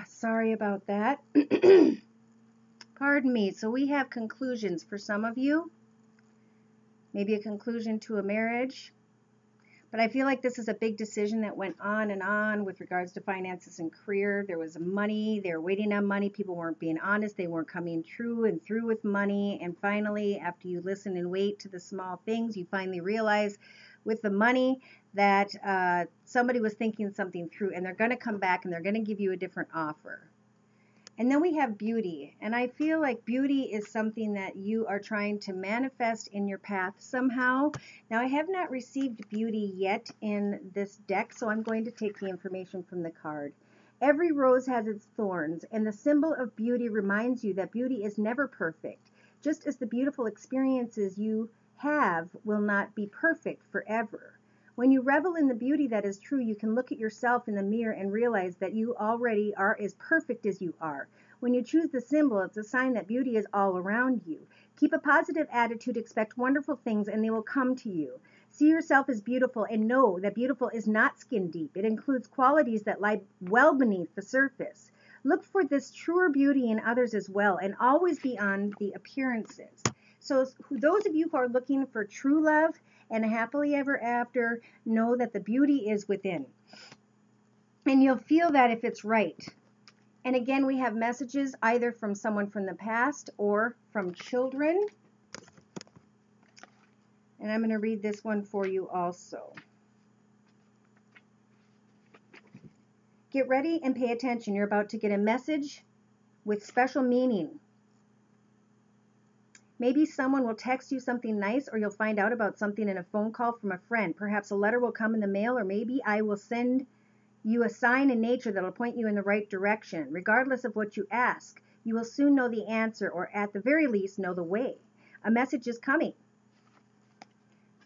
Sorry about that. Pardon me. So we have conclusions for some of you. Maybe a conclusion to a marriage. But I feel like this is a big decision that went on and on with regards to finances and career. There was money. They were waiting on money. People weren't being honest. They weren't coming true and through with money. And finally, after you listen and wait to the small things, you finally realize with the money that somebody was thinking something through, and they're going to come back and they're going to give you a different offer. And then we have beauty. And I feel like beauty is something that you are trying to manifest in your path somehow. Now, I have not received beauty yet in this deck, so I'm going to take the information from the card. Every rose has its thorns, and the symbol of beauty reminds you that beauty is never perfect, just as the beautiful experiences you have will not be perfect forever. When you revel in the beauty that is true, you can look at yourself in the mirror and realize that you already are as perfect as you are. When you choose the symbol, it's a sign that beauty is all around you. Keep a positive attitude, expect wonderful things, and they will come to you. See yourself as beautiful and know that beautiful is not skin deep. It includes qualities that lie well beneath the surface. Look for this truer beauty in others as well, and always beyond the appearances. So those of you who are looking for true love and a happily ever after, know that the beauty is within. And you'll feel that if it's right. And again, we have messages either from someone from the past or from children. And I'm going to read this one for you also. Get ready and pay attention. You're about to get a message with special meaning. Maybe someone will text you something nice, or you'll find out about something in a phone call from a friend. Perhaps a letter will come in the mail, or maybe I will send you a sign in nature that will point you in the right direction. Regardless of what you ask, you will soon know the answer, or at the very least, know the way. A message is coming.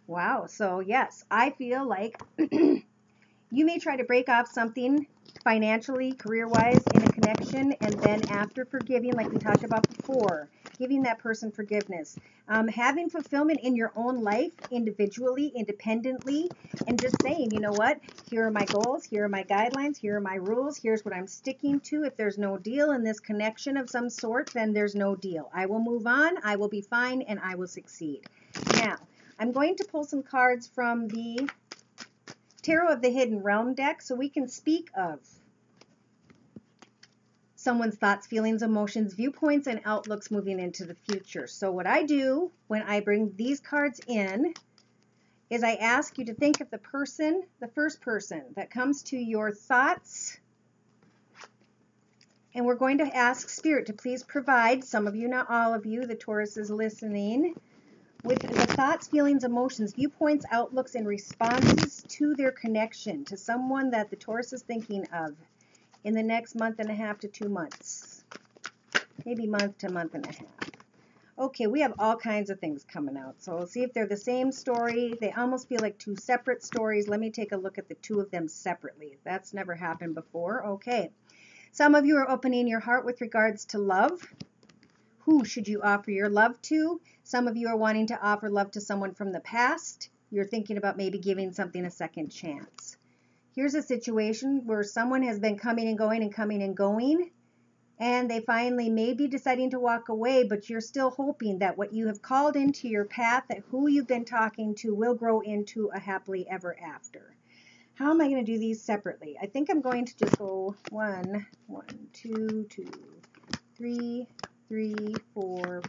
Wow. So yes, I feel like you may try to break off something financially, career-wise, in a connection, and then after forgiving, like we talked about before, giving that person forgiveness, having fulfillment in your own life, individually, independently, and just saying, you know what, here are my goals, here are my guidelines, here are my rules, here's what I'm sticking to. If there's no deal in this connection of some sort, then there's no deal. I will move on, I will be fine, and I will succeed. Now, I'm going to pull some cards from the Tarot of the Hidden Realm deck so we can speak of someone's thoughts, feelings, emotions, viewpoints, and outlooks moving into the future. So what I do when I bring these cards in is I ask you to think of the person, the first person that comes to your thoughts, and we're going to ask Spirit to please provide, some of you, not all of you, the Taurus is listening, with the thoughts, feelings, emotions, viewpoints, outlooks, and responses to their connection, to someone that the Taurus is thinking of in the next month and a half to 2 months. Maybe month to month and a half. Okay, we have all kinds of things coming out. So we'll see if they're the same story. They almost feel like two separate stories. Let me take a look at the two of them separately. That's never happened before. Okay. Some of you are opening your heart with regards to love. Who should you offer your love to? Some of you are wanting to offer love to someone from the past. You're thinking about maybe giving something a second chance. Here's a situation where someone has been coming and going and coming and going, and they finally may be deciding to walk away, but you're still hoping that what you have called into your path, that who you've been talking to will grow into a happily ever after. How am I going to do these separately? I think I'm going to just go 1, 2, 3,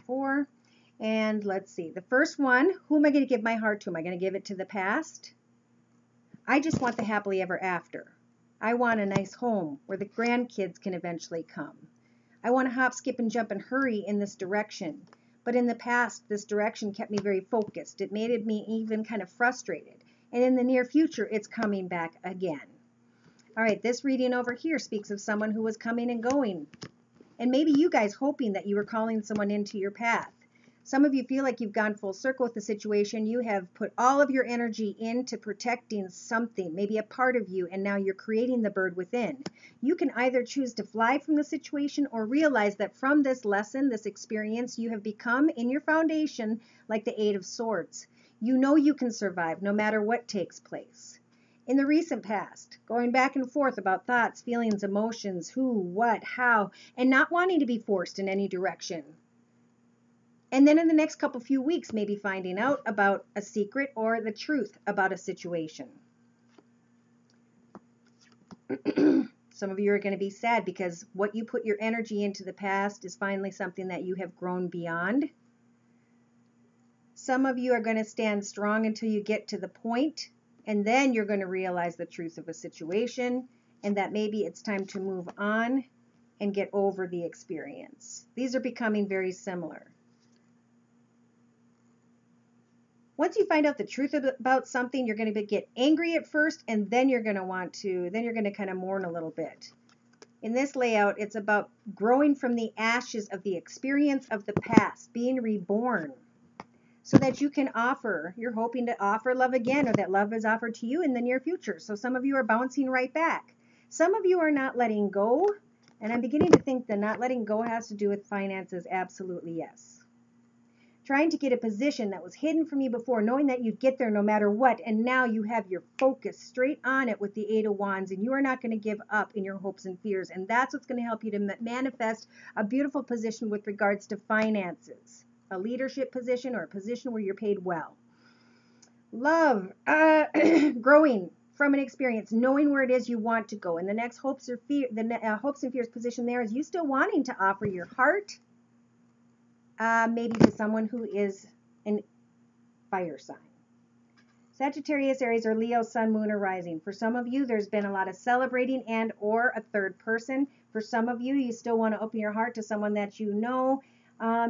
4. And let's see. The first one, who am I going to give my heart to? Am I going to give it to the past? I just want the happily ever after. I want a nice home where the grandkids can eventually come. I want to hop, skip, and jump and hurry in this direction. But in the past, this direction kept me very focused. It made me even kind of frustrated. And in the near future, it's coming back again. All right, this reading over here speaks of someone who was coming and going. And maybe you guys hoping that you were calling someone into your path. Some of you feel like you've gone full circle with the situation. You have put all of your energy into protecting something, maybe a part of you, and now you're creating the bird within. You can either choose to fly from the situation or realize that from this lesson, this experience, you have become in your foundation like the Eight of Swords. You know you can survive no matter what takes place. In the recent past, going back and forth about thoughts, feelings, emotions, who, what, how, and not wanting to be forced in any direction. And then in the next few weeks, maybe finding out about a secret or the truth about a situation. Some of you are going to be sad because what you put your energy into the past is finally something that you have grown beyond. Some of you are going to stand strong until you get to the point, and then you're going to realize the truth of a situation and that maybe it's time to move on and get over the experience. These are becoming very similar. Once you find out the truth about something, you're going to get angry at first, and then you're going to kind of mourn a little bit. In this layout, it's about growing from the ashes of the experience of the past, being reborn, so that you can you're hoping to offer love again, or that love is offered to you in the near future. So some of you are bouncing right back. Some of you are not letting go, and I'm beginning to think that not letting go has to do with finances. Absolutely, yes. Trying to get a position that was hidden from you before, knowing that you'd get there no matter what, and now you have your focus straight on it with the Eight of Wands, and you are not going to give up in your hopes and fears, and that's what's going to help you to manifest a beautiful position with regards to finances, a leadership position or a position where you're paid well. Love, growing from an experience, knowing where it is you want to go, and the next hopes and fears position there is you still wanting to offer your heart, maybe to someone who is an fire sign. Sagittarius, Aries, or Leo, Sun, Moon, or Rising. For some of you, there's been a lot of celebrating and or a third person. For some of you, you still want to open your heart to someone that you know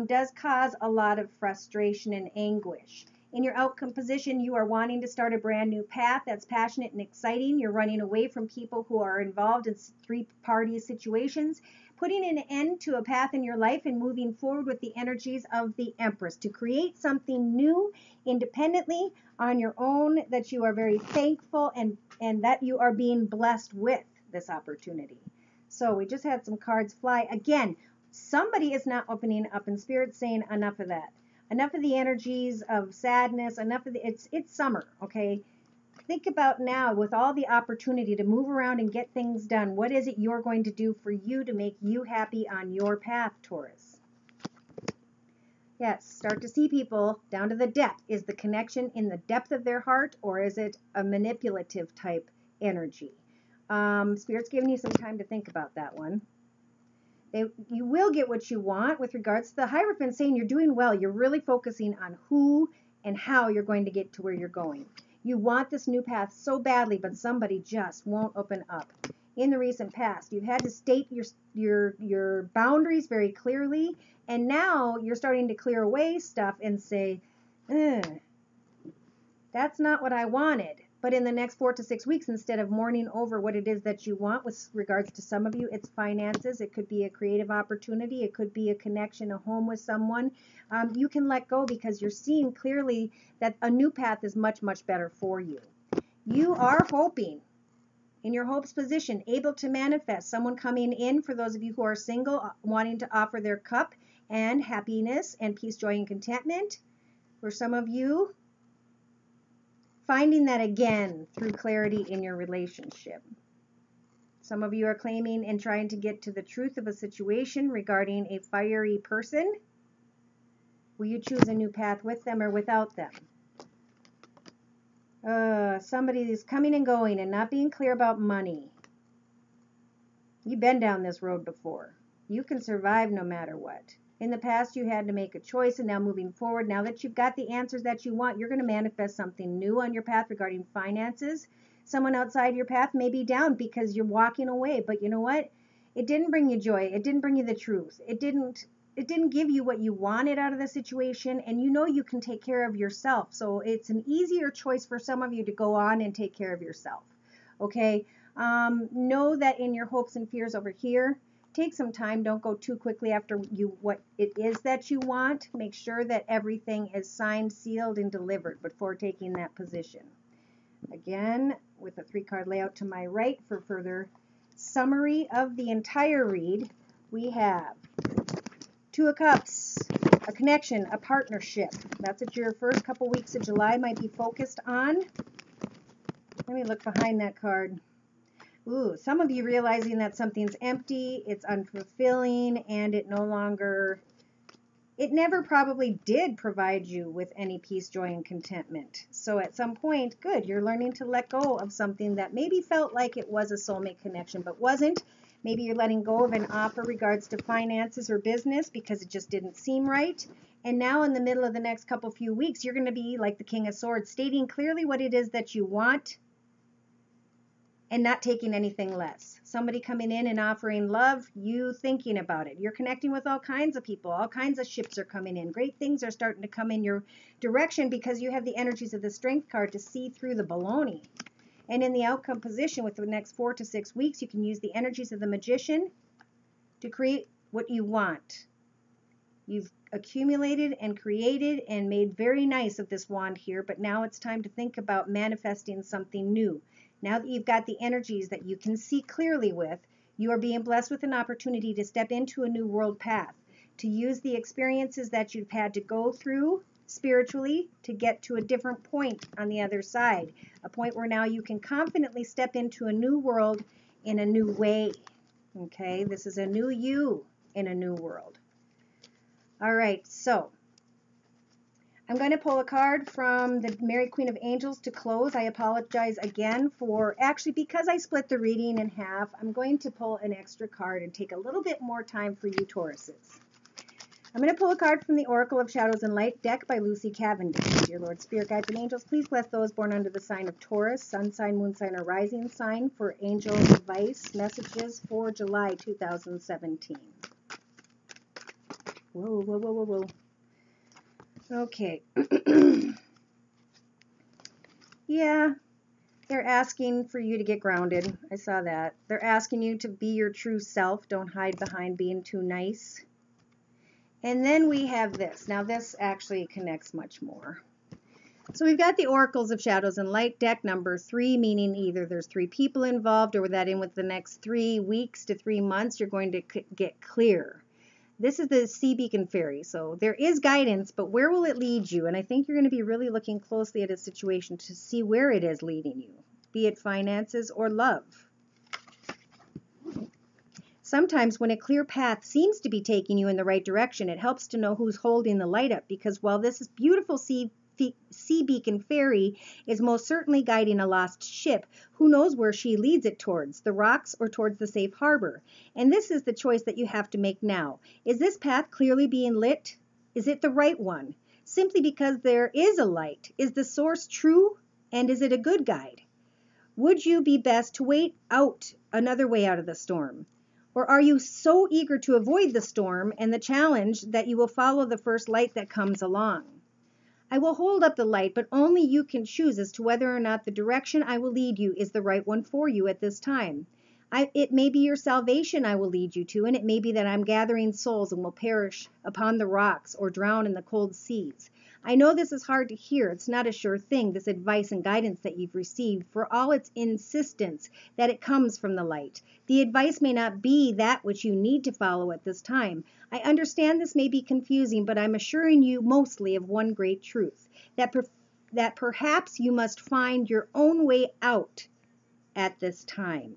does cause a lot of frustration and anguish. In your outcome position, you are wanting to start a brand new path that's passionate and exciting. You're running away from people who are involved in three-party situations, putting an end to a path in your life and moving forward with the energies of the Empress to create something new independently on your own that you are very thankful and that you are being blessed with this opportunity. So we just had some cards fly. Again, somebody is not opening up, and Spirit's saying enough of that. Enough of the energies of sadness, enough of it's summer, okay? Think about now with all the opportunity to move around and get things done. What is it you're going to do for you to make you happy on your path, Taurus? Yes, start to see people down to the depth. Is the connection in the depth of their heart, or is it a manipulative type energy? Spirit's giving you some time to think about that one. You will get what you want with regards to the Hierophant saying you're doing well. You're really focusing on who and how you're going to get to where you're going. You want this new path so badly, but somebody just won't open up. In the recent past, you've had to state your boundaries very clearly, and now you're starting to clear away stuff and say, that's not what I wanted. But in the next 4 to 6 weeks, instead of mourning over what it is that you want with regards to some of you, it's finances. It could be a creative opportunity. It could be a connection, a home with someone. You can let go because you're seeing clearly that a new path is much, much better for you. You are hoping, in your hopes position, able to manifest someone coming in, for those of you who are single, wanting to offer their cup and happiness and peace, joy, and contentment. For some of you, finding that again through clarity in your relationship. Some of you are claiming and trying to get to the truth of a situation regarding a fiery person. Will you choose a new path with them or without them? Somebody is coming and going and not being clear about money. You've been down this road before. You can survive no matter what. In the past, you had to make a choice, and now moving forward, now that you've got the answers that you want, you're going to manifest something new on your path regarding finances. Someone outside your path may be down because you're walking away, but you know what? It didn't bring you joy. It didn't bring you the truth. It didn't give you what you wanted out of the situation, and you know you can take care of yourself. So it's an easier choice for some of you to go on and take care of yourself. Okay? Know that in your hopes and fears over here, take some time. Don't go too quickly after what it is that you want. Make sure that everything is signed, sealed, and delivered before taking that position. Again, with a 3-card layout to my right for further summary of the entire read, we have 2 of Cups, a connection, a partnership. That's what your first couple weeks of July might be focused on. Let me look behind that card. Ooh, some of you realizing that something's empty, it's unfulfilling, and it never probably did provide you with any peace, joy, and contentment. So at some point, good, you're learning to let go of something that maybe felt like it was a soulmate connection, but wasn't. Maybe you're letting go of an offer regards to finances or business because it just didn't seem right. And now in the middle of the next few weeks, you're going to be like the King of Swords, stating clearly what it is that you want and not taking anything less. Somebody coming in and offering love, you thinking about it. You're connecting with all kinds of people. All kinds of ships are coming in. Great things are starting to come in your direction because you have the energies of the Strength card to see through the baloney. And in the outcome position with the next 4 to 6 weeks, you can use the energies of the Magician to create what you want. You've accumulated and created and made very nice of this wand here, but now it's time to think about manifesting something new. Now that you've got the energies that you can see clearly with, you are being blessed with an opportunity to step into a new world path, to use the experiences that you've had to go through spiritually to get to a different point on the other side, a point where now you can confidently step into a new world in a new way. Okay, this is a new you in a new world. All right, so I'm going to pull a card from the Mary Queen of Angels to close. I apologize again because I split the reading in half, I'm going to pull an extra card and take a little bit more time for you Tauruses. I'm going to pull a card from the Oracle of Shadows and Light deck by Lucy Cavendish. Dear Lord, Spirit Guides, and Angels, please bless those born under the sign of Taurus, sun sign, moon sign, or rising sign for angel advice messages for July 2017. Whoa, whoa, whoa, whoa, whoa. Okay. Yeah, they're asking for you to get grounded. I saw that. They're asking you to be your true self. Don't hide behind being too nice. And then we have this. Now this actually connects much more. So we've got the Oracles of Shadows and Light deck number 3, meaning either there's 3 people involved or that in with the next 3 weeks to 3 months, you're going to get clear. This is the Sea Beacon Fairy. So there is guidance, but where will it lead you? And I think you're going to be really looking closely at a situation to see where it is leading you, be it finances or love. Sometimes when a clear path seems to be taking you in the right direction, it helps to know who's holding the light up, because while this is beautiful sea beacon fairy is most certainly guiding a lost ship, who knows where she leads it towards, the rocks or towards the safe harbor. And this is the choice that you have to make now. Is this path clearly being lit? Is it the right one? Simply because there is a light. Is the source true? And is it a good guide? Would you be best to wait out another way out of the storm? Or are you so eager to avoid the storm and the challenge that you will follow the first light that comes along? I will hold up the light, but only you can choose as to whether or not the direction I will lead you is the right one for you at this time. It may be your salvation I will lead you to, and it may be that I'm gathering souls and will perish upon the rocks or drown in the cold seas. I know this is hard to hear. It's not a sure thing, this advice and guidance that you've received, for all its insistence that it comes from the light. The advice may not be that which you need to follow at this time. I understand this may be confusing, but I'm assuring you mostly of one great truth, that perhaps you must find your own way out at this time.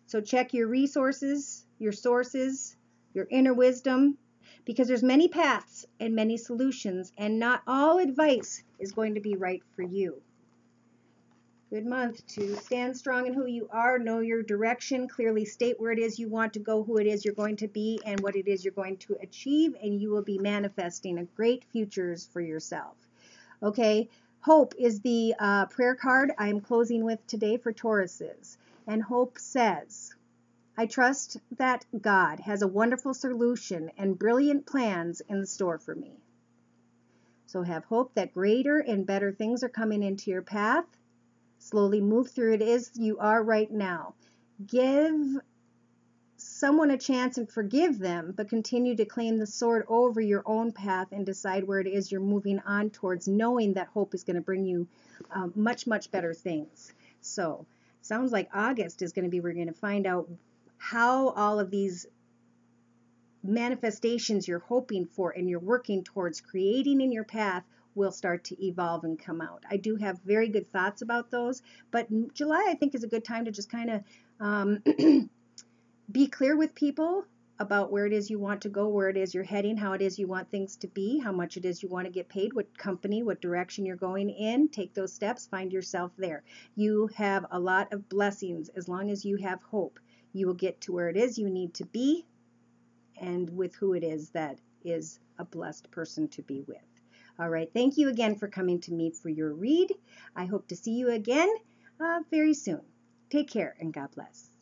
So check your resources, your sources, your inner wisdom, because there's many paths and many solutions, and not all advice is going to be right for you. Good month to stand strong in who you are, know your direction, clearly state where it is you want to go, who it is you're going to be, and what it is you're going to achieve, and you will be manifesting a great futures for yourself. Okay, Hope is the prayer card I'm closing with today for Tauruses. And Hope says, I trust that God has a wonderful solution and brilliant plans in store for me. So have hope that greater and better things are coming into your path. Slowly move through it as you are right now. Give someone a chance and forgive them, but continue to claim the sword over your own path and decide where it is you're moving on towards, knowing that hope is going to bring you much, much better things. So sounds like August is going to be, we're going to find out how all of these manifestations you're hoping for and you're working towards creating in your path will start to evolve and come out. I do have very good thoughts about those, but July I think is a good time to just kind of be clear with people about where it is you want to go, where it is you're heading, how it is you want things to be, how much it is you want to get paid, what company, what direction you're going in. Take those steps, find yourself there. You have a lot of blessings as long as you have hope. You will get to where it is you need to be and with who it is that is a blessed person to be with. All right, thank you again for coming to me for your read. I hope to see you again very soon. Take care and God bless.